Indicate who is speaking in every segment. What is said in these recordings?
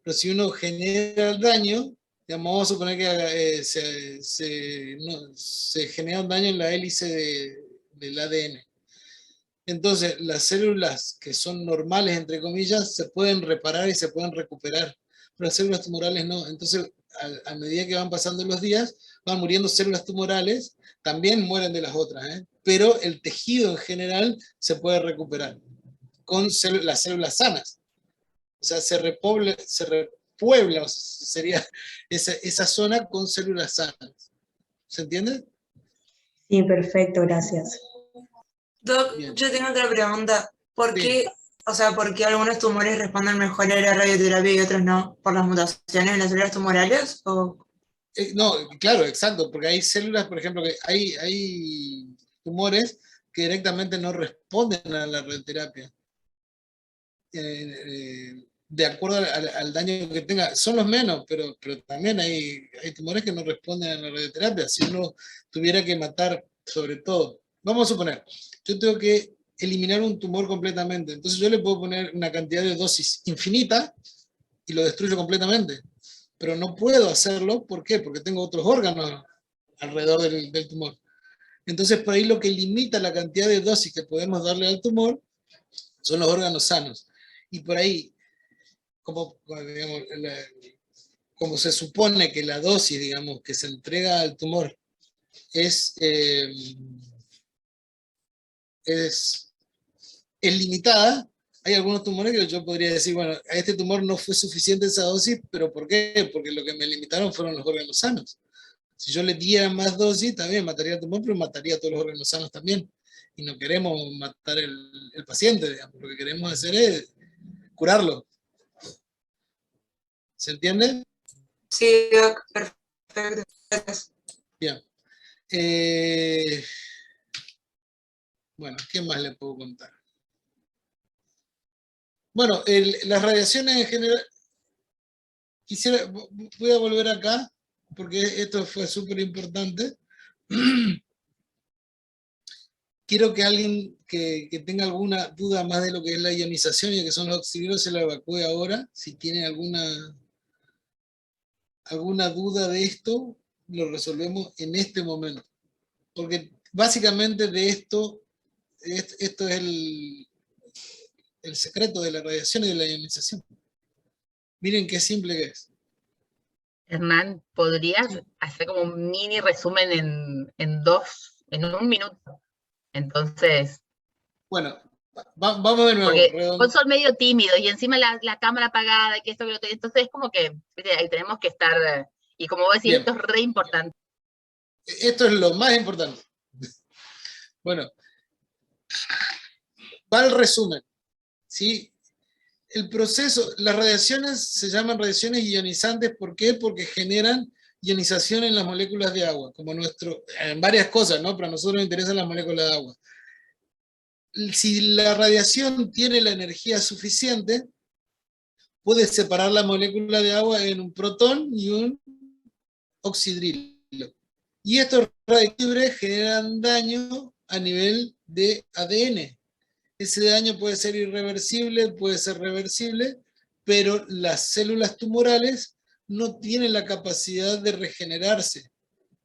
Speaker 1: Pero si uno genera el daño, digamos, vamos a suponer que se genera un daño en la hélice del ADN. Entonces, las células que son normales, entre comillas, se pueden reparar y se pueden recuperar, pero las células tumorales no. Entonces, a medida que van pasando los días, van muriendo células tumorales, también mueren de las otras, ¿eh? Pero el tejido en general se puede recuperar con las células sanas. O sea, se repuebla, sería esa zona con células sanas. ¿Se entiende?
Speaker 2: Sí, perfecto, gracias.
Speaker 3: Doc,
Speaker 1: Bien.
Speaker 3: yo tengo otra pregunta. ¿Por
Speaker 1: Sí.
Speaker 3: qué, o sea, por qué algunos tumores responden mejor a la radioterapia y otros no? ¿Por las mutaciones en las células tumorales? ¿O?
Speaker 1: No, claro, exacto, porque hay células, por ejemplo, que hay tumores que directamente no responden a la radioterapia. De acuerdo al daño que tenga, son los menos, pero también hay tumores que no responden a la radioterapia. Si uno tuviera que matar, sobre todo, vamos a suponer, yo tengo que eliminar un tumor completamente, entonces yo le puedo poner una cantidad de dosis infinita y lo destruyo completamente, pero no puedo hacerlo, ¿por qué? Porque tengo otros órganos alrededor del tumor. Entonces, por ahí lo que limita la cantidad de dosis que podemos darle al tumor son los órganos sanos. Y por ahí, digamos, como se supone que la dosis, digamos, que se entrega al tumor es limitada, hay algunos tumores que yo podría decir, bueno, a este tumor no fue suficiente esa dosis, pero ¿por qué? Porque lo que me limitaron fueron los órganos sanos. Si yo le diera más dosis, también mataría el tumor, pero mataría a todos los órganos sanos también. Y no queremos matar el paciente, digamos. Lo que queremos hacer es curarlo. ¿Se entiende?
Speaker 3: Sí, Doc, perfecto. Gracias.
Speaker 1: Bien. Bueno, ¿qué más le puedo contar? Bueno, las radiaciones en general... Voy a volver acá, porque esto fue súper importante. Quiero que alguien que tenga alguna duda más de lo que es la ionización y que son los oxígenos se la evacúe ahora. Si tiene alguna duda de esto, lo resolvemos en este momento. Porque básicamente de esto es el secreto de la radiación y de la ionización. Miren qué simple que es.
Speaker 4: Hernán, ¿podrías hacer como un mini resumen en un minuto? Entonces,
Speaker 1: Bueno, vamos de nuevo.
Speaker 4: porque vos sos medio tímido y encima la cámara apagada y que esto que lo otro, entonces es como que ahí tenemos que estar, y como vos decís,
Speaker 1: Bien.
Speaker 4: esto es re importante.
Speaker 1: Esto es lo más importante. Bueno, va el resumen. ¿Sí? El proceso, las radiaciones se llaman radiaciones ionizantes, ¿por qué? Porque generan ionización en las moléculas de agua, como en varias cosas, ¿no? Pero a nosotros nos interesan las moléculas de agua. Si la radiación tiene la energía suficiente, puede separar la molécula de agua en un protón y un oxidrilo. Y estos radioactivos libres generan daño a nivel de ADN. Ese daño puede ser irreversible, puede ser reversible, pero las células tumorales no tienen la capacidad de regenerarse,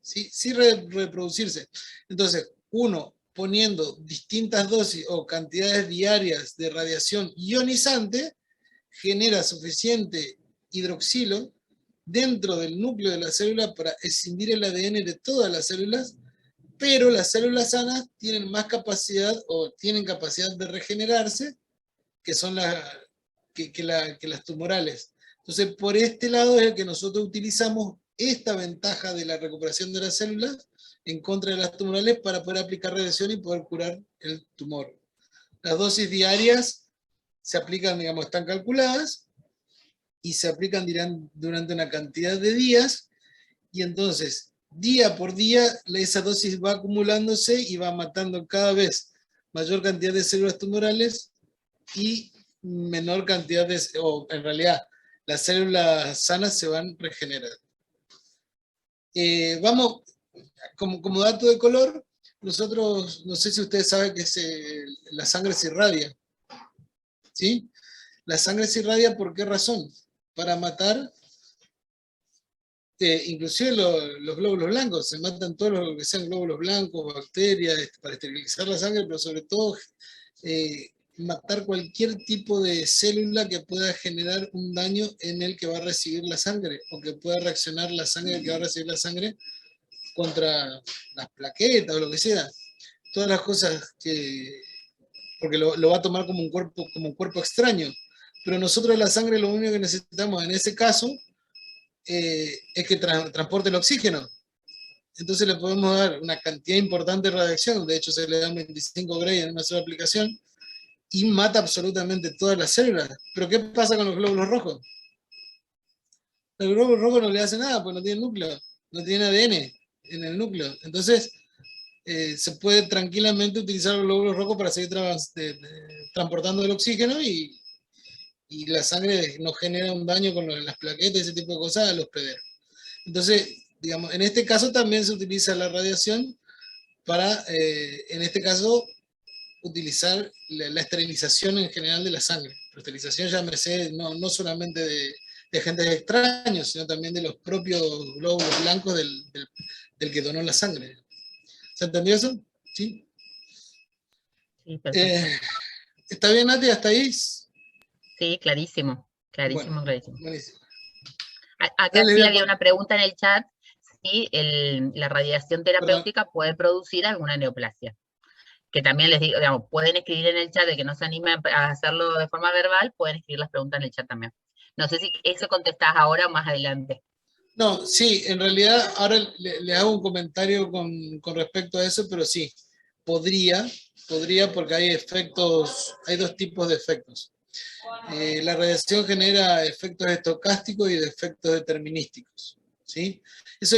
Speaker 1: sí reproducirse. Entonces, uno poniendo distintas dosis o cantidades diarias de radiación ionizante, genera suficiente hidroxilo dentro del núcleo de la célula para escindir el ADN de todas las células, pero las células sanas tienen más capacidad o tienen capacidad de regenerarse que son que las tumorales. Entonces, por este lado es el que nosotros utilizamos esta ventaja de la recuperación de las células en contra de las tumorales para poder aplicar radiación y poder curar el tumor. Las dosis diarias se aplican, digamos, están calculadas y se aplican durante una cantidad de días, y entonces día por día esa dosis va acumulándose y va matando cada vez mayor cantidad de células tumorales y menor cantidad o en realidad las células sanas se van regenerando. Vamos, como dato de color, nosotros, no sé si ustedes saben que la sangre se irradia, ¿sí? La sangre se irradia, ¿por qué razón? para matar inclusive los glóbulos blancos, se matan todos los que sean glóbulos blancos, bacterias, para esterilizar la sangre, pero sobre todo matar cualquier tipo de célula que pueda generar un daño en el que va a recibir la sangre, o que pueda reaccionar la sangre que va a recibir la sangre contra las plaquetas o lo que sea. Todas las cosas que... porque lo va a tomar como un cuerpo extraño. Pero nosotros la sangre lo único que necesitamos en ese caso es que transporte el oxígeno. Entonces le podemos dar una cantidad importante de radiación, de hecho se le dan 25 Gray en una sola aplicación, y mata absolutamente todas las células. Pero ¿qué pasa con los glóbulos rojos? Los glóbulos rojos no le hacen nada, porque no tienen núcleo, no tienen ADN en el núcleo. Entonces se puede tranquilamente utilizar los glóbulos rojos para seguir transportando el oxígeno y la sangre no genera un daño con las plaquetas y ese tipo de cosas a los hospederos. Entonces, digamos, en este caso también se utiliza la radiación para, en este caso, utilizar la esterilización en general de la sangre. La esterilización, llámese, no solamente de agentes extraños, sino también de los propios glóbulos blancos del que donó la sangre. ¿Se entendió eso? ¿Sí?
Speaker 4: Sí, perfecto.
Speaker 1: ¿Está bien, Nati? ¿Hasta ahí?
Speaker 4: Sí, clarísimo, clarísimo,
Speaker 1: Bueno,
Speaker 4: clarísimo.
Speaker 1: buenísimo.
Speaker 4: Acá
Speaker 1: Dale,
Speaker 4: sí
Speaker 1: bien,
Speaker 4: había una pregunta en el chat, si la radiación terapéutica puede producir alguna neoplasia. Que también les digo, digamos, pueden escribir en el chat, de que no se animen a hacerlo de forma verbal, pueden escribir las preguntas en el chat también. No sé si eso contestás ahora o más adelante.
Speaker 1: No, sí, en realidad ahora le hago un comentario con respecto a eso, pero sí, podría porque hay efectos, hay dos tipos de efectos. La radiación genera efectos estocásticos y de efectos determinísticos, ¿sí?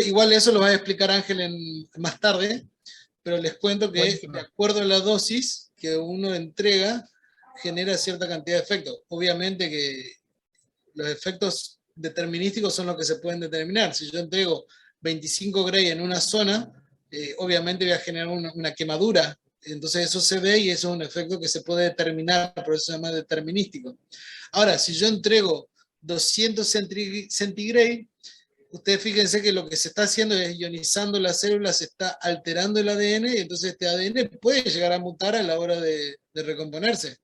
Speaker 1: Igual eso lo va a explicar Ángel más tarde, pero les cuento que
Speaker 4: Buenísimo.
Speaker 1: de acuerdo a la dosis que uno entrega, genera cierta cantidad de efectos. Obviamente que los efectos determinísticos son los que se pueden determinar. Si yo entrego 25 Gray en una zona, obviamente voy a generar una quemadura. Entonces eso se ve y eso es un efecto que se puede determinar, por eso se llama determinístico. Ahora, si yo entrego 200 centigray, ustedes fíjense que lo que se está haciendo es ionizando las células, se está alterando el ADN, y entonces este ADN puede llegar a mutar a la hora de recomponerse.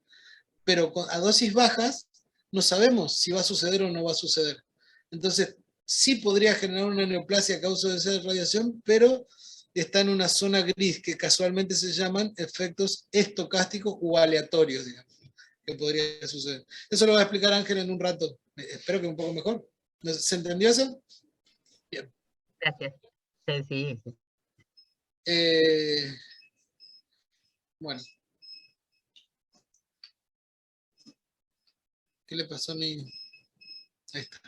Speaker 1: Pero a dosis bajas no sabemos si va a suceder o no va a suceder. Entonces, sí podría generar una neoplasia a causa de esa radiación, pero está en una zona gris que casualmente se llaman efectos estocásticos o aleatorios, digamos, que podría suceder. Eso lo va a explicar Ángel en un rato. Espero que un poco mejor. ¿Se entendió eso? Bien.
Speaker 4: Gracias. Sí, sí.
Speaker 1: Bueno. ¿Qué le pasó a mi...? Ahí está.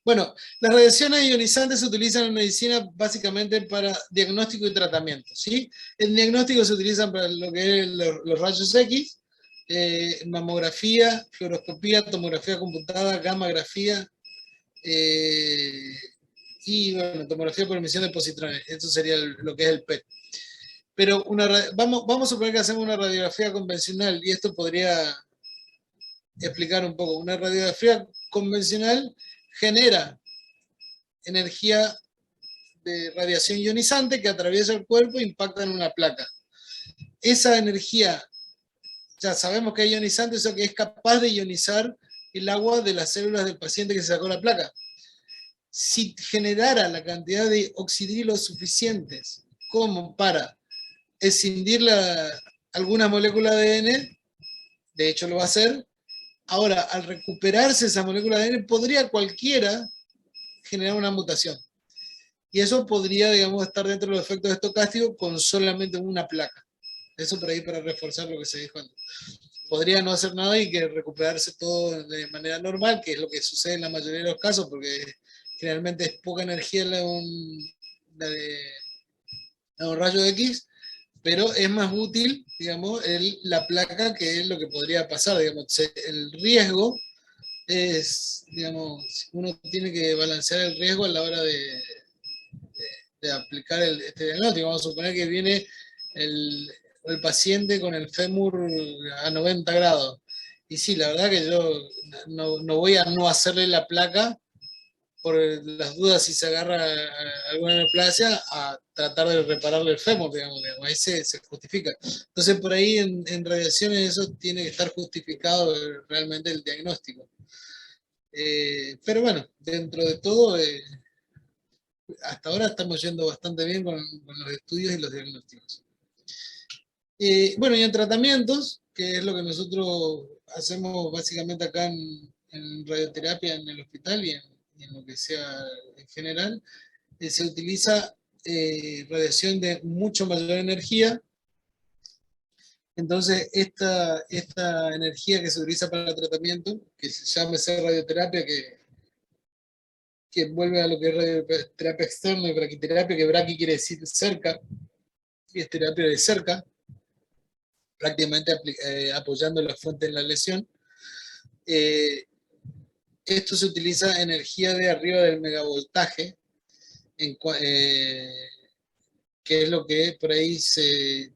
Speaker 1: Bueno, las radiaciones ionizantes se utilizan en medicina básicamente para diagnóstico y tratamiento, ¿sí? En diagnóstico se utilizan para lo que es los rayos X, mamografía, fluoroscopía, tomografía computada, gammagrafía, y bueno, tomografía por emisión de positrones. Eso sería lo que es el PET. Pero vamos a suponer que hacemos una radiografía convencional, y esto podría explicar un poco. Una radiografía convencional genera energía de radiación ionizante que atraviesa el cuerpo e impacta en una placa. Esa energía, ya sabemos que es ionizante, eso que es capaz de ionizar el agua de las células del paciente que se sacó la placa. Si generara la cantidad de oxidrilos suficientes como para escindir alguna molécula de ADN, de hecho lo va a hacer. Ahora, al recuperarse esa molécula de ADN, podría cualquiera generar una mutación. Y eso podría, digamos, estar dentro de los efectos estocásticos con solamente una placa. Eso por ahí para reforzar lo que se dijo antes. Podría no hacer nada y que recuperarse todo de manera normal, que es lo que sucede en la mayoría de los casos, porque generalmente es poca energía la de un rayo X, pero es más útil, digamos, la placa, que es lo que podría pasar, digamos. El riesgo es, digamos, uno tiene que balancear el riesgo a la hora de aplicar este diagnóstico. Vamos a suponer que viene el paciente con el fémur a 90 grados Y sí, la verdad que yo no voy a no hacerle la placa por las dudas si se agarra alguna neoplasia, a tratar de repararle el fémur, digamos, ahí se justifica. Entonces por ahí en radiaciones eso tiene que estar justificado realmente el diagnóstico. Pero bueno, dentro de todo, hasta ahora estamos yendo bastante bien con los estudios y los diagnósticos. Bueno, y en tratamientos, que es lo que nosotros hacemos básicamente acá en radioterapia en el hospital y en lo que sea en general, se utiliza radiación de mucho mayor energía. Entonces, esta energía que se utiliza para el tratamiento, que se llama radioterapia, que vuelve a lo que es radioterapia externa y braquiterapia, que braqui quiere decir cerca, y es terapia de cerca, prácticamente apoyando la fuente en la lesión. Esto se utiliza energía de arriba del megavoltaje, que es lo que por ahí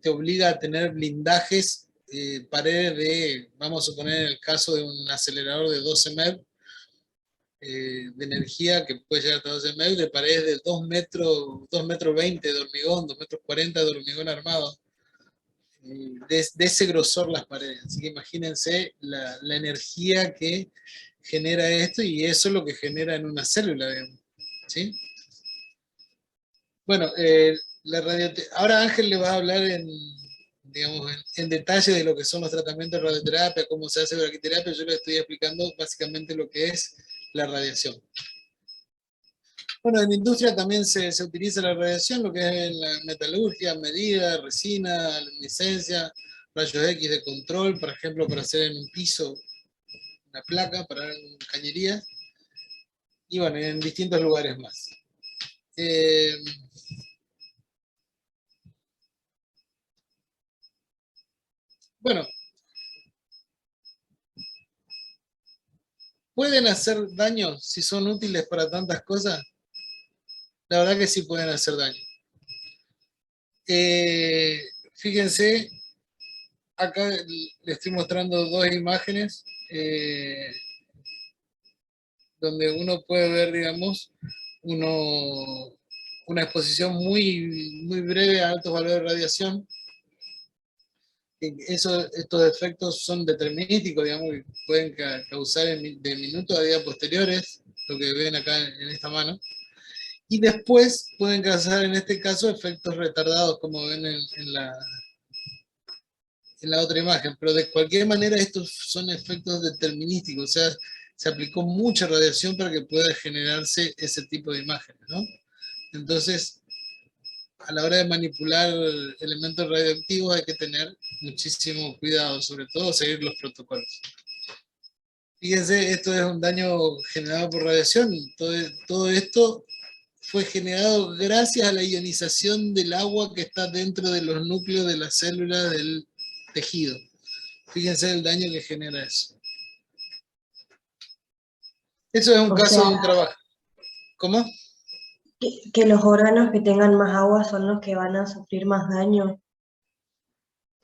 Speaker 1: te obliga a tener blindajes, paredes de, vamos a suponer en el caso de un acelerador de 12 MeV, de energía que puede llegar hasta 12 MeV, de paredes de 2 metros 20 de hormigón, 2 metros 40 de hormigón armado. De ese grosor las paredes. Así que imagínense la energía que genera esto, y eso es lo que genera en una célula, digamos, ¿sí? Bueno, ahora Ángel le va a hablar digamos, en detalle de lo que son los tratamientos de radioterapia, cómo se hace braquiterapia. Yo le estoy explicando básicamente lo que es la radiación. Bueno, en la industria también se utiliza la radiación, lo que es la metalurgia, medida, resina, luminiscencia, rayos X de control, por ejemplo, para hacer en un piso una placa, para cañería, y bueno, en distintos lugares más. Bueno, ¿pueden hacer daño si son útiles para tantas cosas? La verdad que sí pueden hacer daño. Fíjense, acá les estoy mostrando dos imágenes donde uno puede ver, digamos, una exposición muy breve a altos valores de radiación. Estos efectos son determinísticos, digamos, y pueden causar de minutos a días posteriores, lo que ven acá en esta mano. Y después pueden causar, en este caso, efectos retardados, como ven en la otra imagen. Pero de cualquier manera, estos son efectos determinísticos, o sea, se aplicó mucha radiación para que pueda generarse ese tipo de imágenes, ¿no? Entonces, a la hora de manipular elementos radioactivos hay que tener muchísimo cuidado, sobre todo seguir los protocolos. Fíjense, esto es un daño generado por radiación. Todo esto fue generado gracias a la ionización del agua que está dentro de los núcleos de las células del tejido. Fíjense el daño que genera eso. Eso es un caso de un trabajo. ¿Cómo?
Speaker 2: Que los órganos que tengan más agua son los que van a sufrir más daño.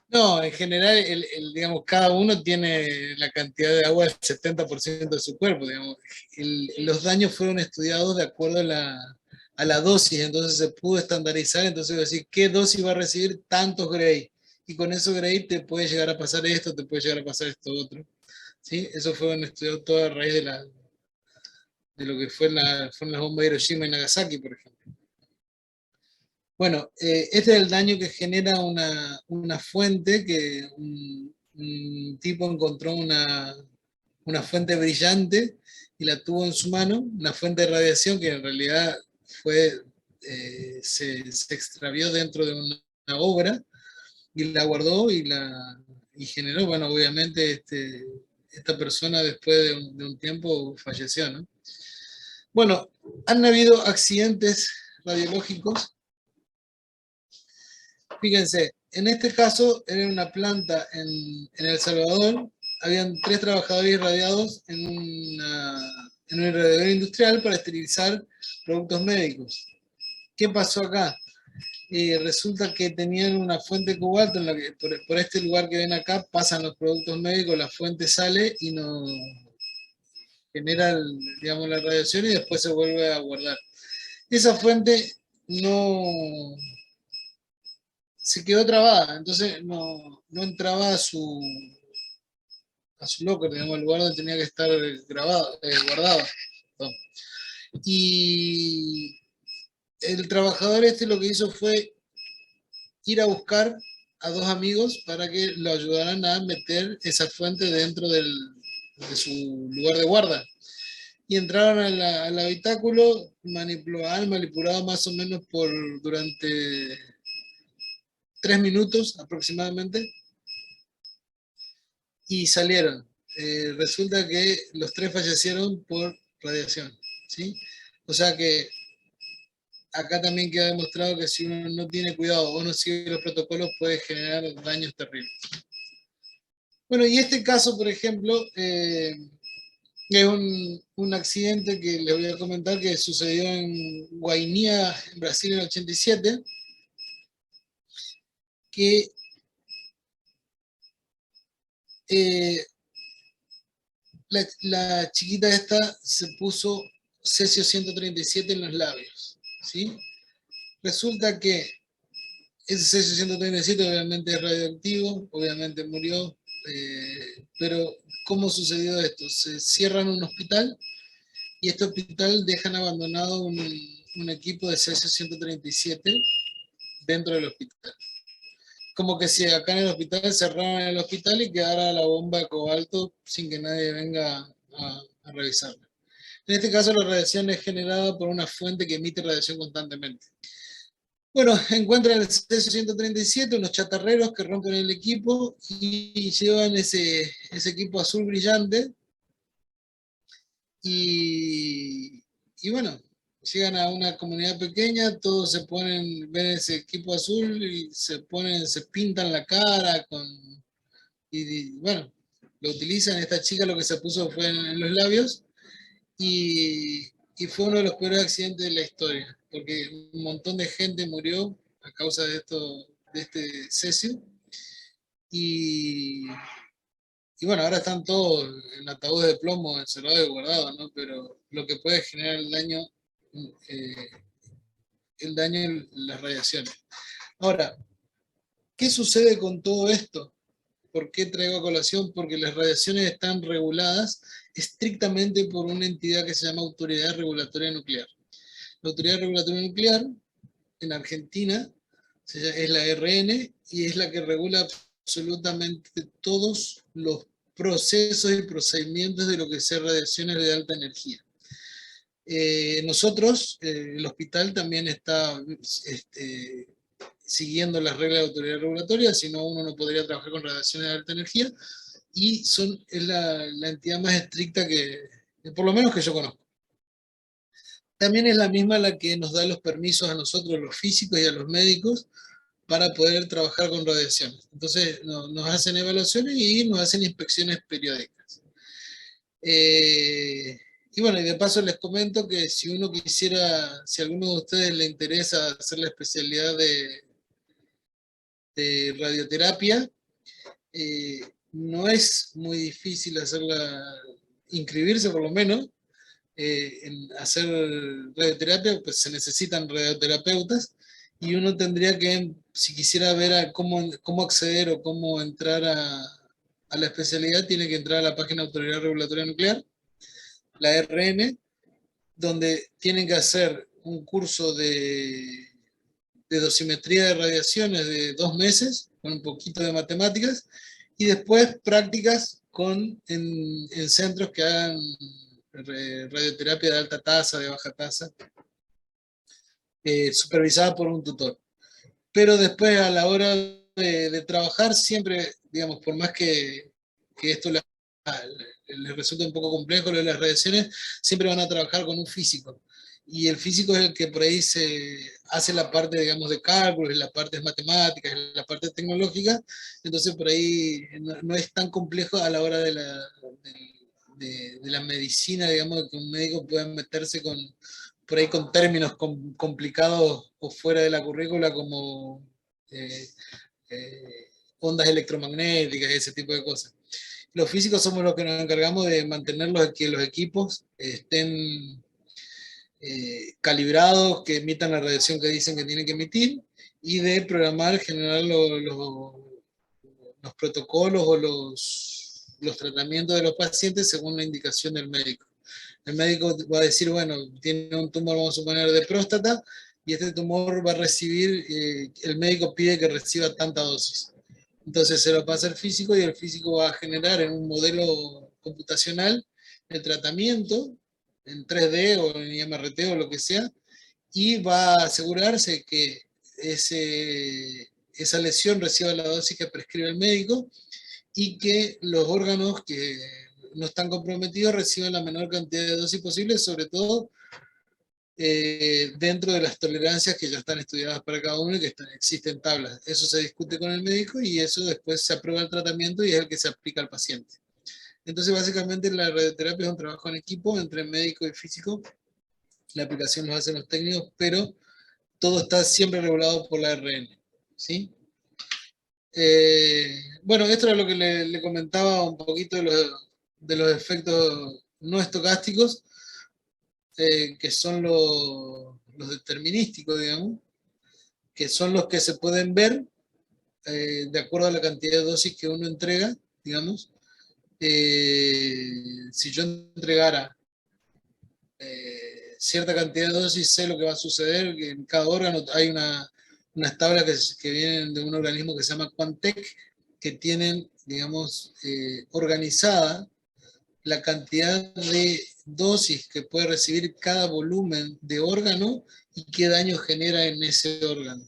Speaker 1: No, en general, digamos, cada uno tiene la cantidad de agua del 70% de su cuerpo. Digamos. Los daños fueron estudiados de acuerdo a la dosis, entonces se pudo estandarizar, entonces decir qué dosis va a recibir tantos Gray. Y con eso Gray te puede llegar a pasar esto, te puede llegar a pasar esto otro. ¿Sí? Eso fue estudiado todo a raíz de lo que fueron las bombas de Hiroshima y Nagasaki, por ejemplo. Bueno, este es el daño que genera una fuente, que un tipo encontró una fuente brillante y la tuvo en su mano, una fuente de radiación que en realidad se extravió dentro de una obra, y la guardó y generó, bueno, obviamente esta persona después de un tiempo falleció, ¿no? Bueno, han habido accidentes radiológicos. Fíjense, en este caso era una planta en El Salvador, habían 3 trabajadores irradiados en un irradiador industrial para esterilizar productos médicos. ¿Qué pasó acá? resulta que tenían una fuente de cobalto en la que por este lugar que ven acá pasan los productos médicos, la fuente sale y no genera, digamos, la radiación y después se vuelve a guardar. Esa fuente no se quedó trabada, entonces no entraba a su locker, digamos, el lugar donde tenía que estar guardado. Perdón. Y el trabajador este lo que hizo fue ir a buscar a dos amigos para que lo ayudaran a meter esa fuente dentro de su lugar de guarda. Y entraron al habitáculo, han manipulado más o menos durante 3 minutos aproximadamente, y salieron. Resulta que los 3 fallecieron por radiación, ¿sí? O sea que acá también queda demostrado que si uno no tiene cuidado o no sigue los protocolos puede generar daños terribles. Bueno, y este caso, por ejemplo, es un accidente que les voy a comentar que sucedió en Guainía, en Brasil, en el 87, que la chiquita esta se puso cesio 137 en los labios, ¿sí? Resulta que ese cesio 137 obviamente es radioactivo, obviamente murió, pero ¿cómo sucedió esto? Se cierran un hospital y este hospital dejan abandonado un equipo de cesio 137 dentro del hospital. Como que si acá en el hospital cerraran el hospital y quedara la bomba de cobalto sin que nadie venga a revisarla. En este caso la radiación es generada por una fuente que emite radiación constantemente. Bueno, encuentran el cesio 137, unos chatarreros que rompen el equipo y llevan ese equipo azul brillante. Y bueno, llegan a una comunidad pequeña, todos se ponen, ven ese equipo azul y se pintan la cara y bueno, lo utilizan. Esta chica lo que se puso fue en los labios y fue uno de los peores accidentes de la historia, porque un montón de gente murió a causa de este cesio. Y bueno, ahora están todos en ataúdes de plomo, encerrados y guardados, ¿no? Pero lo que puede generar el daño en las radiaciones. Ahora, ¿qué sucede con todo esto? ¿Por qué traigo a colación? Porque las radiaciones están reguladas estrictamente por una entidad que se llama Autoridad Regulatoria Nuclear. La Autoridad Regulatoria Nuclear en Argentina es la ARN y es la que regula absolutamente todos los procesos y procedimientos de lo que sea radiaciones de alta energía. Nosotros, el hospital también está siguiendo las reglas de autoridad regulatoria, si no uno no podría trabajar con radiaciones de alta energía, y es la entidad más estricta por lo menos que yo conozco. También es la misma la que nos da los permisos a nosotros, los físicos y a los médicos, para poder trabajar con radiaciones. Entonces nos hacen evaluaciones y nos hacen inspecciones periódicas. Y bueno, y de paso les comento que si uno quisiera, si a alguno de ustedes le interesa hacer la especialidad de radioterapia, no es muy difícil inscribirse por lo menos, en hacer radioterapia, pues se necesitan radioterapeutas, y uno tendría que, si quisiera ver cómo acceder o cómo entrar a la especialidad, tiene que entrar a la página de Autoridad Regulatoria Nuclear, la ARN, donde tienen que hacer un curso de dosimetría de radiaciones de 2 meses, con un poquito de matemáticas, y después prácticas en centros que hagan radioterapia de alta tasa, de baja tasa, supervisada por un tutor. Pero después, a la hora de trabajar, siempre, digamos, por más que esto les resulte un poco complejo lo de las radiaciones, siempre van a trabajar con un físico. Y el físico es el que por ahí se hace la parte, digamos, de cálculos, la parte de matemáticas, la parte tecnológica. Entonces, por ahí no es tan complejo a la hora de la medicina, digamos, que un médico pueda meterse con por ahí con términos complicados o fuera de la currícula como ondas electromagnéticas y ese tipo de cosas. Los físicos somos los que nos encargamos de mantener que los equipos estén calibrados, que emitan la radiación que dicen que tienen que emitir, y de programar, generar los protocolos o los tratamientos de los pacientes según la indicación del médico. El médico va a decir, bueno, tiene un tumor, vamos a suponer, de próstata, y este tumor va a recibir, el médico pide que reciba tanta dosis. Entonces se lo pasa al físico y el físico va a generar en un modelo computacional el tratamiento en 3D o en IMRT o lo que sea, y va a asegurarse que esa lesión reciba la dosis que prescribe el médico y que los órganos que no están comprometidos reciban la menor cantidad de dosis posible, sobre todo dentro de las tolerancias que ya están estudiadas para cada uno y que existen tablas. Eso se discute con el médico y eso después se aprueba el tratamiento y es el que se aplica al paciente. Entonces, básicamente, la radioterapia es un trabajo en equipo entre médico y físico. La aplicación lo hacen los técnicos, pero todo está siempre regulado por la ARN, ¿sí? Bueno, esto era lo que le comentaba un poquito de los efectos no estocásticos, que son los determinísticos, digamos, que son los que se pueden ver de acuerdo a la cantidad de dosis que uno entrega, digamos. Si yo entregara cierta cantidad de dosis, sé lo que va a suceder, que en cada órgano hay unas tablas que vienen de un organismo que se llama Quantec, que tienen, digamos, organizada la cantidad de dosis que puede recibir cada volumen de órgano y qué daño genera en ese órgano,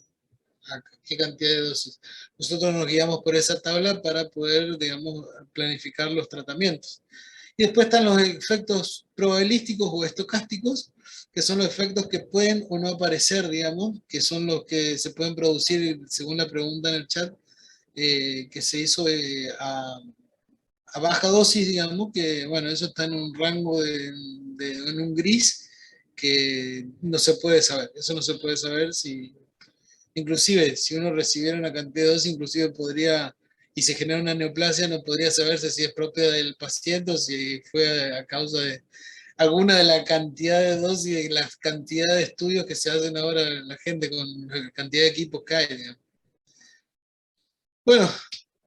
Speaker 1: a qué cantidad de dosis. Nosotros nos guiamos por esa tabla para poder, digamos, planificar los tratamientos. Y después están los efectos probabilísticos o estocásticos, que son los efectos que pueden o no aparecer, digamos, que son los que se pueden producir, según la pregunta en el chat, que se hizo a baja dosis, digamos, que bueno, eso está en un rango en un gris que no se puede saber. Eso no se puede saber inclusive, si uno recibiera una cantidad de dosis, inclusive podría, y se genera una neoplasia, no podría saberse si es propia del paciente o si fue a causa de alguna de la cantidad de dosis, de la cantidad de estudios que se hacen ahora la gente con la cantidad de equipos que hay, digamos. Bueno,